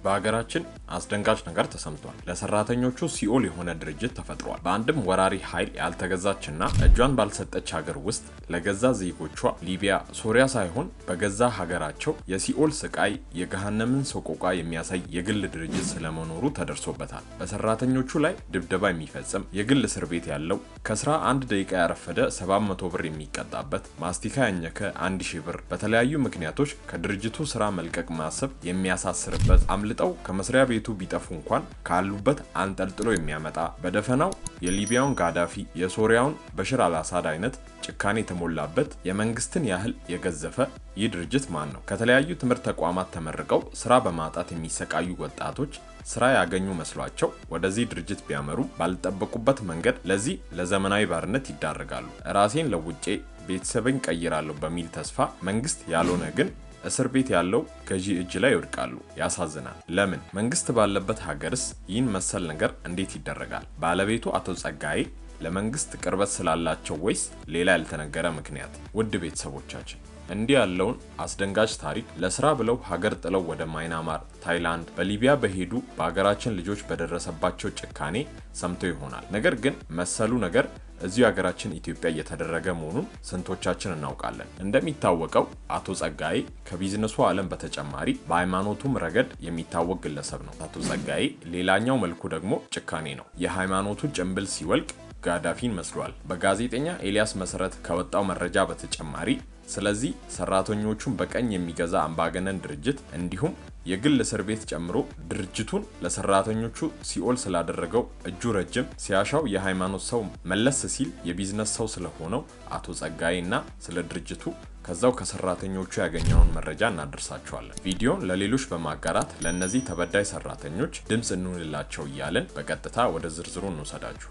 በሀገራችን አስደንጋጭ ነገር ተሰምቷል። ለሰራተኞቹ ሲኦል የሆነ ድርጅት ተፈጥሯል። በአንድም ወራሪ ኃይል ያልተገዛችና እጇን ባልሰጠች ሀገር ውስጥ ለገዛ ዜጎቿ ሊቢያ፣ ሶሪያ ሳይሆን በገዛ ሀገራቸው የሲኦል ስቃይ፣ የገሃነምን ሰቆቃ የሚያሳይ የግል ድርጅት ስለመኖሩ ተደርሶበታል። በሰራተኞቹ ላይ ድብደባ የሚፈጽም የግል እስር ቤት ያለው፣ ከስራ 1 ደቂቃ ያረፈደ 700 ብር የሚቀጣበት፣ ማስቲካ ያኘከ 1000 ብር፣ በተለያዩ ምክንያቶች ከድርጅቱ ስራ መልቀቅ ማሰብ የሚያሳስርበት፣ አምልጠው ከመስሪያ ቤቱ ቢጠፉ እንኳን ካሉበት አንጠልጥሎ የሚያመጣ፣ በደፈናው የሊቢያውን ጋዳፊ የሶሪያውን በሽር አልአሳድ አይነት ጭካኔ የተሞላበት የመንግስትን ያህል የገዘፈ ይህ ድርጅት ማን ነው? ከተለያዩ ትምህርት ተቋማት ተመርቀው ስራ በማጣት የሚሰቃዩ ወጣቶች ስራ ያገኙ መስሏቸው ወደዚህ ድርጅት ቢያመሩ ባልጠበቁበት መንገድ ለዚህ ለዘመናዊ ባርነት ይዳረጋሉ። ራሴን ለውጬ ቤተሰብን ቀይራለሁ በሚል ተስፋ መንግስት ያልሆነ ግን እስር ቤት ያለው ገዢ እጅ ላይ ይወድቃሉ። ያሳዝናል። ለምን? መንግስት ባለበት ሀገርስ ይህን መሰል ነገር እንዴት ይደረጋል? ባለቤቱ አቶ ጸጋዬ ለመንግስት ቅርበት ስላላቸው ወይስ ሌላ ያልተነገረ ምክንያት? ውድ ቤተሰቦቻችን እንዲህ ያለውን አስደንጋጭ ታሪክ ለስራ ብለው ሀገር ጥለው ወደ ማይናማር፣ ታይላንድ፣ በሊቢያ በሄዱ በሀገራችን ልጆች በደረሰባቸው ጭካኔ ሰምተው ይሆናል። ነገር ግን መሰሉ ነገር እዚሁ ሀገራችን ኢትዮጵያ እየተደረገ መሆኑን ስንቶቻችን እናውቃለን? እንደሚታወቀው አቶ ጸጋዬ ከቢዝነሱ ዓለም በተጨማሪ በሃይማኖቱም ረገድ የሚታወቅ ግለሰብ ነው። አቶ ጸጋዬ ሌላኛው መልኩ ደግሞ ጭካኔ ነው። የሃይማኖቱን ጭንብል ሲወልቅ ጋዳፊን መስሏል። በጋዜጠኛ ኤልያስ መሰረት ከወጣው መረጃ በተጨማሪ ስለዚህ ሰራተኞቹን በቀኝ የሚገዛ አምባገነን ድርጅት እንዲሁም የግል እስር ቤት ጨምሮ ድርጅቱን ለሰራተኞቹ ሲኦል ስላደረገው እጁ ረጅም ሲያሻው የሃይማኖት ሰው መለስ ሲል የቢዝነስ ሰው ስለሆነው አቶ ጸጋዬ እና ስለ ድርጅቱ ከዛው ከሰራተኞቹ ያገኘውን መረጃ እናደርሳቸዋለን። ቪዲዮን ለሌሎች በማጋራት ለእነዚህ ተበዳይ ሰራተኞች ድምፅ እንሁንላቸው እያለን በቀጥታ ወደ ዝርዝሩ እንውሰዳችሁ።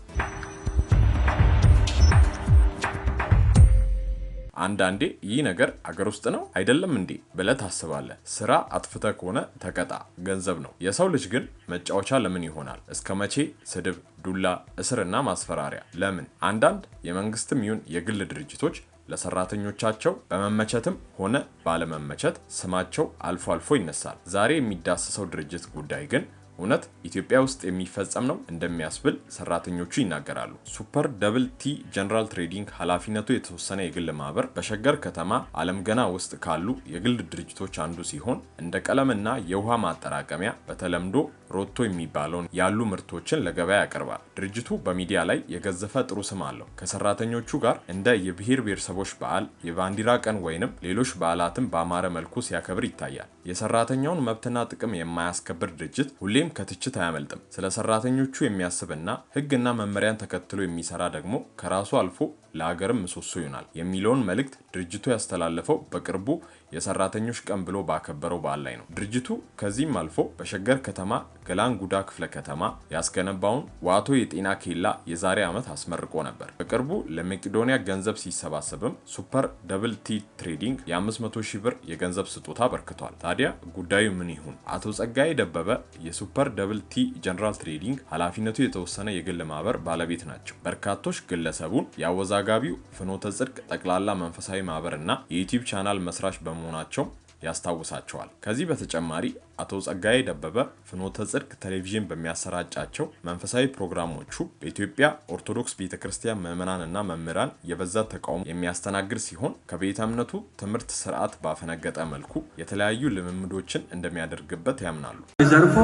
አንዳንዴ ይህ ነገር አገር ውስጥ ነው አይደለም እንዴ ብለህ ታስባለህ። ስራ አጥፍተህ ከሆነ ተቀጣ፣ ገንዘብ ነው። የሰው ልጅ ግን መጫወቻ ለምን ይሆናል? እስከ መቼ ስድብ፣ ዱላ፣ እስርና ማስፈራሪያ? ለምን? አንዳንድ የመንግስትም ይሁን የግል ድርጅቶች ለሰራተኞቻቸው በመመቸትም ሆነ ባለመመቸት ስማቸው አልፎ አልፎ ይነሳል። ዛሬ የሚዳሰሰው ድርጅት ጉዳይ ግን እውነት ኢትዮጵያ ውስጥ የሚፈጸም ነው እንደሚያስብል ሰራተኞቹ ይናገራሉ። ሱፐር ደብል ቲ ጀነራል ትሬዲንግ ኃላፊነቱ የተወሰነ የግል ማህበር በሸገር ከተማ አለም ገና ውስጥ ካሉ የግል ድርጅቶች አንዱ ሲሆን እንደ ቀለምና የውሃ ማጠራቀሚያ በተለምዶ ሮቶ የሚባለውን ያሉ ምርቶችን ለገበያ ያቀርባል። ድርጅቱ በሚዲያ ላይ የገዘፈ ጥሩ ስም አለው። ከሰራተኞቹ ጋር እንደ የብሔር ብሔረሰቦች በዓል፣ የባንዲራ ቀን ወይንም ሌሎች በዓላትን በአማረ መልኩ ሲያከብር ይታያል። የሰራተኛውን መብትና ጥቅም የማያስከብር ድርጅት ሁሌም ከትችት አያመልጥም። ስለ ሰራተኞቹ የሚያስብና ሕግና መመሪያን ተከትሎ የሚሰራ ደግሞ ከራሱ አልፎ ለሀገርም ምሰሶ ይሆናል የሚለውን መልእክት ድርጅቱ ያስተላለፈው በቅርቡ የሰራተኞች ቀን ብሎ ባከበረው በዓል ላይ ነው። ድርጅቱ ከዚህም አልፎ በሸገር ከተማ ገላን ጉዳ ክፍለ ከተማ ያስገነባውን ዋቶ የጤና ኬላ የዛሬ ዓመት አስመርቆ ነበር። በቅርቡ ለመቄዶንያ ገንዘብ ሲሰባሰብም ሱፐር ደብል ቲ ትሬዲንግ የ500,000 ብር የገንዘብ ስጦታ አበርክቷል። ታዲያ ጉዳዩ ምን ይሁን? አቶ ጸጋዬ ደበበ የሱፐር ደብል ቲ ጀነራል ትሬዲንግ ኃላፊነቱ የተወሰነ የግል ማህበር ባለቤት ናቸው። በርካቶች ግለሰቡን የአወዛጋቢው ፍኖተ ጽድቅ ጠቅላላ መንፈሳዊ ማህበርና የዩቲዩብ ቻናል መስራች በመሆናቸው ያስታውሳቸዋል። ከዚህ በተጨማሪ አቶ ጸጋዬ ደበበ ፍኖተ ጽድቅ ቴሌቪዥን በሚያሰራጫቸው መንፈሳዊ ፕሮግራሞቹ በኢትዮጵያ ኦርቶዶክስ ቤተክርስቲያን ምዕመናንና መምህራን የበዛ ተቃውሞ የሚያስተናግድ ሲሆን ከቤተ እምነቱ ትምህርት ስርዓት ባፈነገጠ መልኩ የተለያዩ ልምምዶችን እንደሚያደርግበት ያምናሉ። ዘርፉ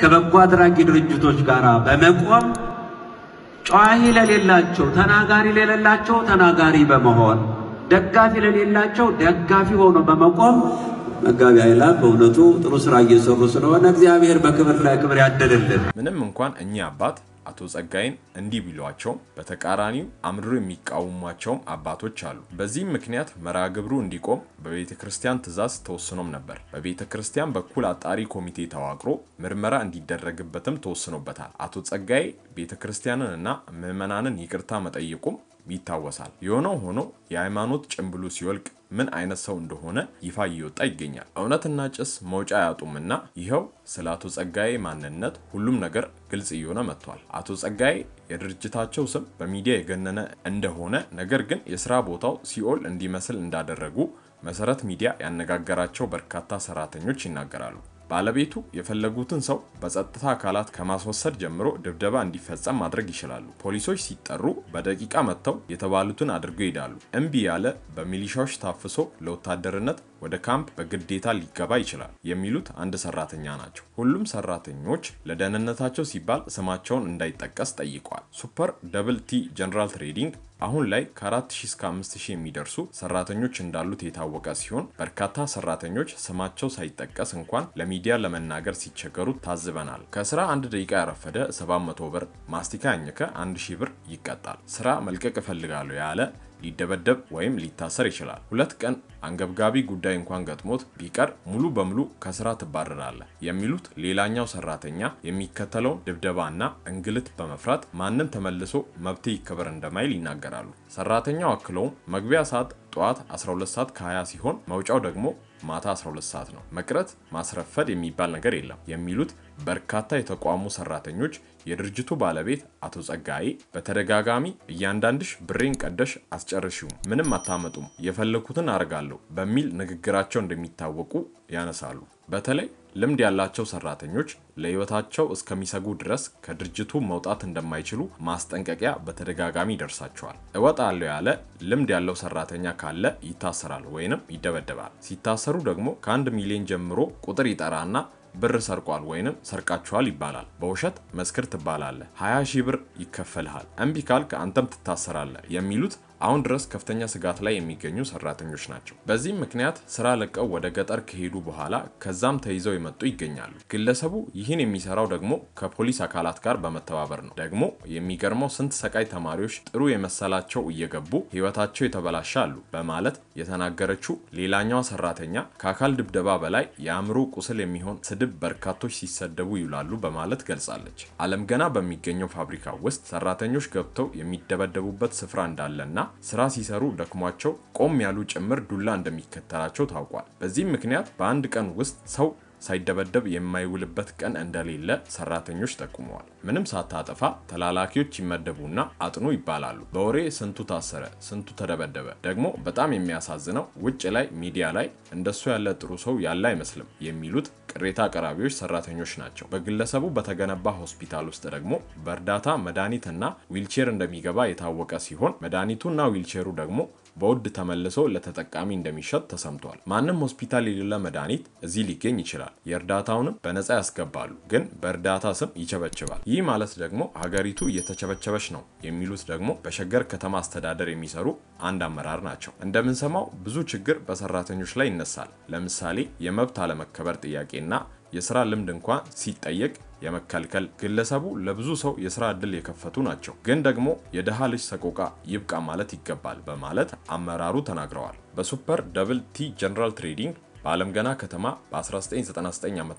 ከበጎ አድራጊ ድርጅቶች ጋር በመቆም ጨዋሂ ለሌላቸው ተናጋሪ ለሌላቸው ተናጋሪ በመሆን ደጋፊ ለሌላቸው ደጋፊ ሆኖ በመቆም መጋቢ ኃይላት በእውነቱ ጥሩ ስራ እየሰሩ ስለሆነ እግዚአብሔር በክብር ላይ ክብር ያደለልን። ምንም እንኳን እኚህ አባት አቶ ጸጋዬን እንዲህ ቢሏቸው በተቃራኒው አምድሮ የሚቃወሟቸው አባቶች አሉ። በዚህም ምክንያት መርሃ ግብሩ እንዲቆም በቤተ ክርስቲያን ትእዛዝ ተወስኖም ነበር። በቤተ ክርስቲያን በኩል አጣሪ ኮሚቴ ተዋቅሮ ምርመራ እንዲደረግበትም ተወስኖበታል። አቶ ጸጋዬ ቤተ ክርስቲያንንና ምዕመናንን ይቅርታ መጠየቁም ይታወሳል። የሆነው ሆኖ የሃይማኖት ጭንብሉ ሲወልቅ ምን አይነት ሰው እንደሆነ ይፋ እየወጣ ይገኛል። እውነትና ጭስ መውጫ ያጡምና ይኸው ስለ አቶ ጸጋዬ ማንነት ሁሉም ነገር ግልጽ እየሆነ መጥቷል። አቶ ጸጋዬ የድርጅታቸው ስም በሚዲያ የገነነ እንደሆነ ነገር ግን የስራ ቦታው ሲኦል እንዲመስል እንዳደረጉ መሰረት ሚዲያ ያነጋገራቸው በርካታ ሰራተኞች ይናገራሉ። ባለቤቱ የፈለጉትን ሰው በጸጥታ አካላት ከማስወሰድ ጀምሮ ድብደባ እንዲፈጸም ማድረግ ይችላሉ። ፖሊሶች ሲጠሩ በደቂቃ መጥተው የተባሉትን አድርገው ይሄዳሉ። እምቢ ያለ በሚሊሻዎች ታፍሶ ለወታደርነት ወደ ካምፕ በግዴታ ሊገባ ይችላል የሚሉት አንድ ሰራተኛ ናቸው። ሁሉም ሰራተኞች ለደህንነታቸው ሲባል ስማቸውን እንዳይጠቀስ ጠይቀዋል። ሱፐር ደብል ቲ ጀነራል ትሬዲንግ አሁን ላይ ከ4000 እስከ 5000 የሚደርሱ ሰራተኞች እንዳሉት የታወቀ ሲሆን በርካታ ሰራተኞች ስማቸው ሳይጠቀስ እንኳን ለሚዲያ ለመናገር ሲቸገሩ ታዝበናል። ከስራ 1 ደቂቃ ያረፈደ 700 ብር፣ ማስቲካ ያኘከ 1000 ብር ይቀጣል። ስራ መልቀቅ እፈልጋለሁ ያለ ሊደበደብ ወይም ሊታሰር ይችላል። 2 ቀን አንገብጋቢ ጉዳይ እንኳን ገጥሞት ቢቀር ሙሉ በሙሉ ከስራ ትባረራለህ የሚሉት ሌላኛው ሰራተኛ የሚከተለውን ድብደባና እንግልት በመፍራት ማንም ተመልሶ መብት ይከበር እንደማይል ይናገራሉ። ሰራተኛው አክለውም መግቢያ ሰዓት ጠዋት 12 ሰዓት ከ20 ሲሆን መውጫው ደግሞ ማታ 12 ሰዓት ነው። መቅረት ማስረፈድ የሚባል ነገር የለም የሚሉት በርካታ የተቋሙ ሰራተኞች የድርጅቱ ባለቤት አቶ ጸጋዬ በተደጋጋሚ እያንዳንድሽ ብሬን ቀደሽ አስጨርሺው ምንም አታመጡም የፈለኩትን አርጋለሁ በሚል ንግግራቸው እንደሚታወቁ ያነሳሉ። በተለይ ልምድ ያላቸው ሰራተኞች ለህይወታቸው እስከሚሰጉ ድረስ ከድርጅቱ መውጣት እንደማይችሉ ማስጠንቀቂያ በተደጋጋሚ ይደርሳቸዋል። እወጣለሁ ያለ ልምድ ያለው ሰራተኛ ካለ ይታሰራል ወይንም ይደበደባል። ሲታሰሩ ደግሞ ከ1 ሚሊዮን ጀምሮ ቁጥር ይጠራና ብር ሰርቋል ወይንም ሰርቃቸዋል ይባላል። በውሸት መስክር ትባላለህ፣ 20 ሺህ ብር ይከፈልሃል፣ እምቢ ካልክ አንተም ትታሰራለህ የሚሉት አሁን ድረስ ከፍተኛ ስጋት ላይ የሚገኙ ሰራተኞች ናቸው። በዚህም ምክንያት ስራ ለቀው ወደ ገጠር ከሄዱ በኋላ ከዛም ተይዘው የመጡ ይገኛሉ። ግለሰቡ ይህን የሚሰራው ደግሞ ከፖሊስ አካላት ጋር በመተባበር ነው። ደግሞ የሚገርመው ስንት ሰቃይ ተማሪዎች ጥሩ የመሰላቸው እየገቡ ህይወታቸው የተበላሸ አሉ በማለት የተናገረችው ሌላኛዋ ሰራተኛ ከአካል ድብደባ በላይ የአእምሮ ቁስል የሚሆን ስድብ በርካቶች ሲሰደቡ ይውላሉ በማለት ገልጻለች። አለም ገና በሚገኘው ፋብሪካ ውስጥ ሰራተኞች ገብተው የሚደበደቡበት ስፍራ እንዳለና ስራ ሲሰሩ ደክሟቸው ቆም ያሉ ጭምር ዱላ እንደሚከተላቸው ታውቋል። በዚህም ምክንያት በአንድ ቀን ውስጥ ሰው ሳይደበደብ የማይውልበት ቀን እንደሌለ ሰራተኞች ጠቁመዋል። ምንም ሳታጠፋ ተላላኪዎች ይመደቡና አጥኑ ይባላሉ። በወሬ ስንቱ ታሰረ፣ ስንቱ ተደበደበ። ደግሞ በጣም የሚያሳዝነው ውጭ ላይ ሚዲያ ላይ እንደሱ ያለ ጥሩ ሰው ያለ አይመስልም የሚሉት ቅሬታ አቅራቢዎች ሰራተኞች ናቸው። በግለሰቡ በተገነባ ሆስፒታል ውስጥ ደግሞ በእርዳታ መድኃኒትና ዊልቼር እንደሚገባ የታወቀ ሲሆን መድኃኒቱና ዊልቼሩ ደግሞ በውድ ተመልሶ ለተጠቃሚ እንደሚሸጥ ተሰምቷል። ማንም ሆስፒታል የሌለ መድኃኒት እዚህ ሊገኝ ይችላል። የእርዳታውንም በነፃ ያስገባሉ፣ ግን በእርዳታ ስም ይቸበችባል። ይህ ማለት ደግሞ ሀገሪቱ እየተቸበቸበች ነው የሚሉት ደግሞ በሸገር ከተማ አስተዳደር የሚሰሩ አንድ አመራር ናቸው። እንደምንሰማው ብዙ ችግር በሰራተኞች ላይ ይነሳል። ለምሳሌ የመብት አለመከበር ጥያቄና የስራ ልምድ እንኳን ሲጠየቅ የመከልከል። ግለሰቡ ለብዙ ሰው የስራ እድል የከፈቱ ናቸው፣ ግን ደግሞ የደሃ ልጅ ሰቆቃ ይብቃ ማለት ይገባል በማለት አመራሩ ተናግረዋል። በሱፐር ደብል ቲ ጀነራል ትሬዲንግ በአለም ገና ከተማ በ1999 ዓ.ም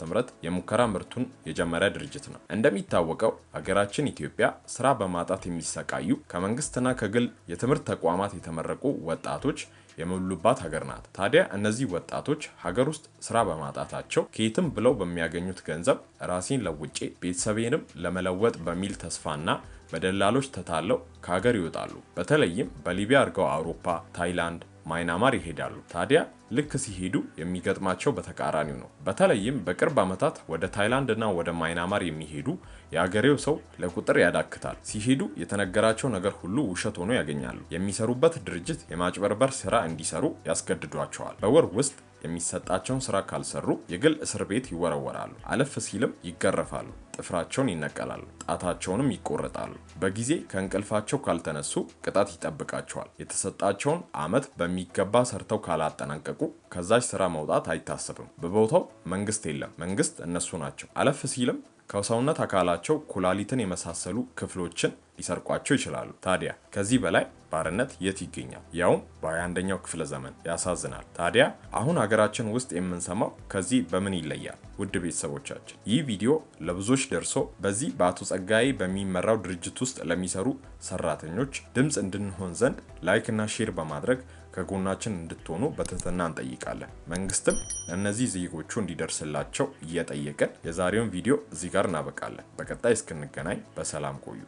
የሙከራ ምርቱን የጀመረ ድርጅት ነው። እንደሚታወቀው ሀገራችን ኢትዮጵያ ስራ በማጣት የሚሰቃዩ ከመንግስትና ከግል የትምህርት ተቋማት የተመረቁ ወጣቶች የሞሉባት ሀገር ናት። ታዲያ እነዚህ ወጣቶች ሀገር ውስጥ ስራ በማጣታቸው ከየትም ብለው በሚያገኙት ገንዘብ ራሴን ለውጬ ቤተሰቤንም ለመለወጥ በሚል ተስፋና በደላሎች ተታለው ከሀገር ይወጣሉ። በተለይም በሊቢያ አድርገው አውሮፓ፣ ታይላንድ፣ ማይናማር ይሄዳሉ። ታዲያ ልክ ሲሄዱ የሚገጥማቸው በተቃራኒው ነው። በተለይም በቅርብ ዓመታት ወደ ታይላንድ እና ወደ ማይናማር የሚሄዱ የአገሬው ሰው ለቁጥር ያዳክታል። ሲሄዱ የተነገራቸው ነገር ሁሉ ውሸት ሆኖ ያገኛሉ። የሚሰሩበት ድርጅት የማጭበርበር ስራ እንዲሰሩ ያስገድዷቸዋል። በወር ውስጥ የሚሰጣቸውን ስራ ካልሰሩ የግል እስር ቤት ይወረወራሉ። አለፍ ሲልም ይገረፋሉ፣ ጥፍራቸውን ይነቀላሉ፣ ጣታቸውንም ይቆረጣሉ። በጊዜ ከእንቅልፋቸው ካልተነሱ ቅጣት ይጠብቃቸዋል። የተሰጣቸውን ዓመት በሚገባ ሰርተው ካላጠናቀቁ ከዛች ስራ መውጣት አይታሰብም። በቦታው መንግስት የለም፣ መንግስት እነሱ ናቸው። አለፍ ሲልም ከሰውነት አካላቸው ኩላሊትን የመሳሰሉ ክፍሎችን ሊሰርቋቸው ይችላሉ። ታዲያ ከዚህ በላይ ባርነት የት ይገኛል? ያውም በ21ኛው ክፍለ ዘመን። ያሳዝናል። ታዲያ አሁን ሀገራችን ውስጥ የምንሰማው ከዚህ በምን ይለያል? ውድ ቤተሰቦቻችን ይህ ቪዲዮ ለብዙዎች ደርሶ በዚህ በአቶ ጸጋዬ በሚመራው ድርጅት ውስጥ ለሚሰሩ ሰራተኞች ድምፅ እንድንሆን ዘንድ ላይክ እና ሼር በማድረግ ከጎናችን እንድትሆኑ በትህትና እንጠይቃለን። መንግስትም ለእነዚህ ዜጎቹ እንዲደርስላቸው እየጠየቀን የዛሬውን ቪዲዮ እዚህ ጋር እናበቃለን። በቀጣይ እስክንገናኝ በሰላም ቆዩ።